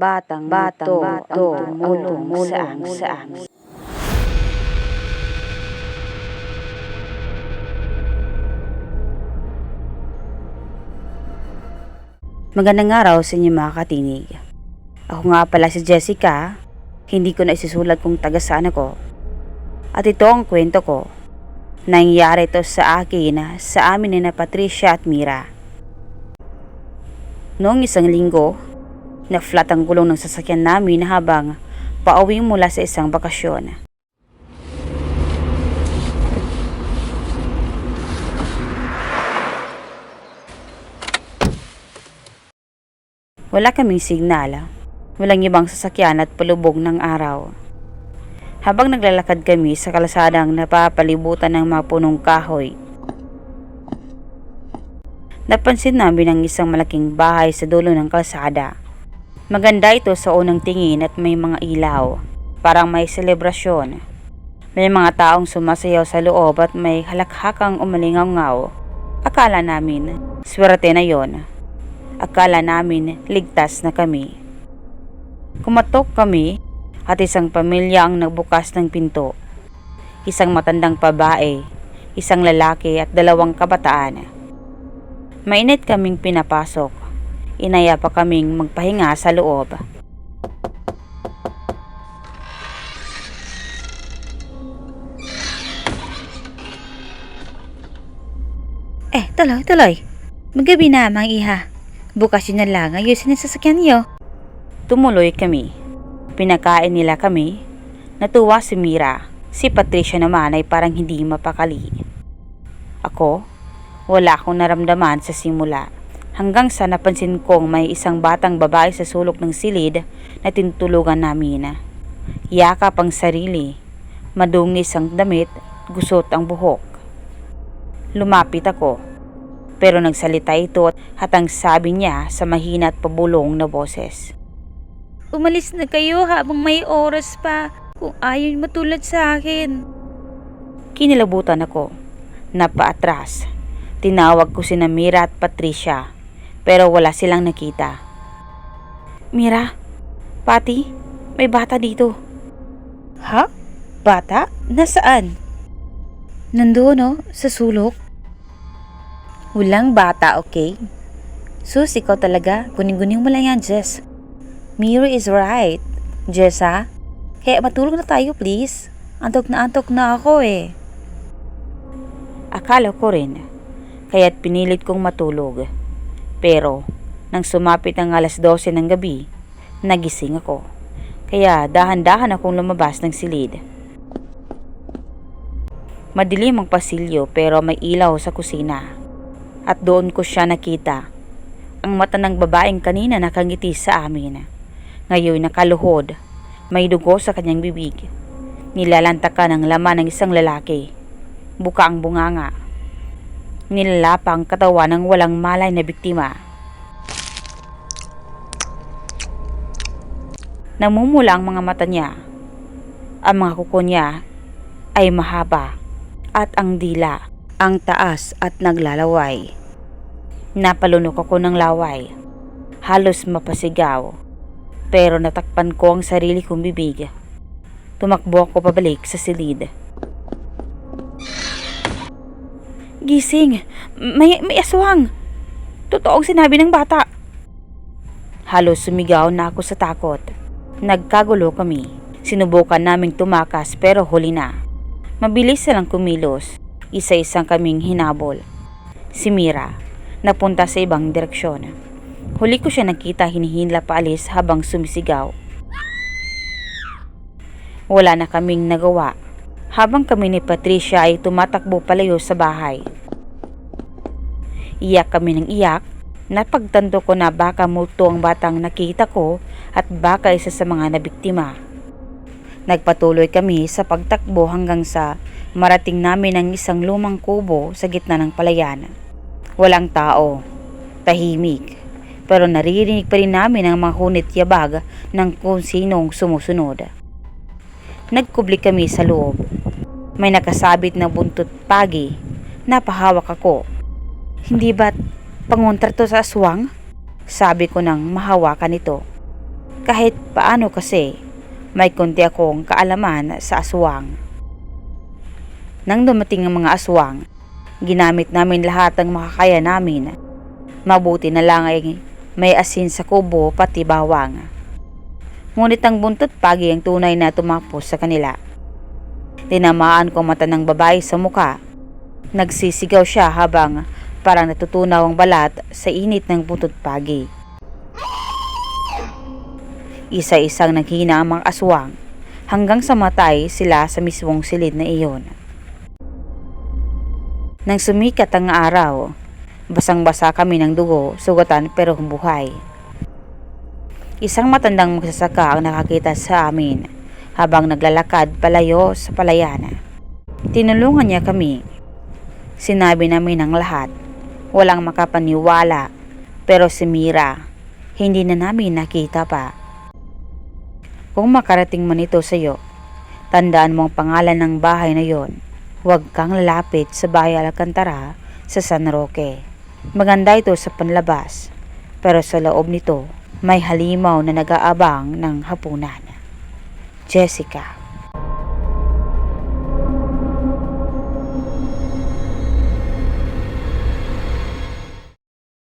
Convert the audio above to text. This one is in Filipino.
batang to ang tumulong sa amin. Magandang araw sa inyo mga katinig. Ako nga pala si Jessica, hindi ko na isisulat kung taga saan ako. At ito ang kwento ko. Nangyari ito sa akin sa amin ni na Patricia at Mira. Noong isang linggo, na-flat ang gulong ng sasakyan namin habang pauwi mula sa isang bakasyon. Wala kaming signal, walang ibang sasakyan at palubog ng araw. Habang naglalakad kami sa kalsadang napapalibutan ng mga punong kahoy, napansin namin ang isang malaking bahay sa dulo ng kalsada. Maganda ito sa unang tingin at may mga ilaw, parang may selebrasyon. May mga taong sumasayaw sa loob at may halakhakang umalingaw-ngaw. Akala namin, swerte na yon. Akala namin ligtas na kami. Kumatok kami at isang pamilya ang nagbukas ng pinto. Isang matandang babae, isang lalaki at dalawang kabataan. Mainit kaming pinapasok. Inaya pa kaming magpahinga sa loob. Tuloy. Magabi na, mga iha. Bukas yun na lang, ayusin ang sasakyan niyo. Tumuloy kami. Pinakain nila kami. Natuwa si Mira. Si Patricia naman ay parang hindi mapakali. Ako, wala akong naramdaman sa simula. Hanggang sa napansin kong may isang batang babae sa sulok ng silid na tinutulugan namin. Yakap ang sarili. Madungis ang damit, gusot ang buhok. Lumapit ako. Pero nagsalita ito at ang sabi niya sa mahina at pabulong na boses. Umalis na kayo habang may oras pa kung ayaw matulad sa akin. Kinilabutan ako. Napaatras. Tinawag ko sina Mira at Patricia pero wala silang nakita. Mira, Pati, may bata dito. Ha? Bata? Nasaan? Nandoon sa sulok. Walang bata, okay? Sus, ikaw talaga. Guning-guning mo lang yan, Jess. Mira is right. Jess, ha? Kaya matulog na tayo, please. Antok na ako eh. Akala ko rin. Kaya't pinilit kong matulog. Pero, nang sumapit ang 12:00 ng gabi, nagising ako. Kaya dahan-dahan akong lumabas ng silid. Madilim ang pasilyo pero may ilaw sa kusina. At doon ko siya nakita. Ang mata ng babaeng kanina nakangiti sa amin. Ngayon nakaluhod. May dugo sa kanyang bibig. Nilalantakan ang laman ng isang lalaki. Buka ang bunganga. Nilalapa ang katawan ng walang malay na biktima. Namumula ang mga mata niya. Ang mga kuko niya ay mahaba at ang dila ang taas at naglalaway. Napalunok ako ng laway. Halos mapasigaw. Pero natakpan ko ang sarili kong bibig. Tumakbo ako pabalik sa silid. Gising! May aswang! Totoong sinabi ng bata. Halos sumigaw na ako sa takot. Nagkagulo kami. Sinubukan naming tumakas pero huli na. Mabilis silang kumilos. Isa-isang kaming hinabol. Si Mira, napunta sa ibang direksyon. Huli ko siya nakita hinihinla paalis habang sumisigaw. Wala na kaming nagawa. Habang kami ni Patricia ay tumatakbo palayo sa bahay. Iyak kami ng iyak. Napagtanto ko na baka multo ang batang nakita ko at baka isa sa mga nabiktima. Nagpatuloy kami sa pagtakbo hanggang sa marating namin ang isang lumang kubo sa gitna ng palayan. Walang tao, tahimik, pero naririnig pa rin namin ang mga hunit yabag ng kung sinong sumusunod. Nagkubli kami sa loob. May nakasabit na buntot pagi. Napahawak ako. Hindi ba't pangontra to sa aswang? Sabi ko nang mahawakan ito. Kahit paano kasi, may konti akong kaalaman sa aswang. Nang dumating ang mga aswang, ginamit namin lahat ng makakaya namin. Mabuti na lang ay may asin sa kubo pati bawang. Ngunit ang buntot pagi ang tunay na tumapos sa kanila. Tinamaan ko ang mata ng babae sa muka. Nagsisigaw siya habang parang natutunaw ang balat sa init ng buntot pagi. Isa-isang naghina ang mga aswang hanggang sa matay sila sa mismong silid na iyon. Nang sumikat ang araw, basang-basa kami ng dugo, sugatan pero buhay. Isang matandang magsasaka ang nakakita sa amin habang naglalakad palayo sa palayan. Tinulungan niya kami. Sinabi namin ang lahat. Walang makapaniwala, pero si Mira, hindi na namin nakita pa. Kung makarating man ito sa iyo, tandaan mo ang pangalan ng bahay na yon. Huwag kang lalapit sa bahay Alcantara sa San Roque. Maganda ito sa panlabas, pero sa loob nito may halimaw na nag-aabang ng hapunan. Jessica.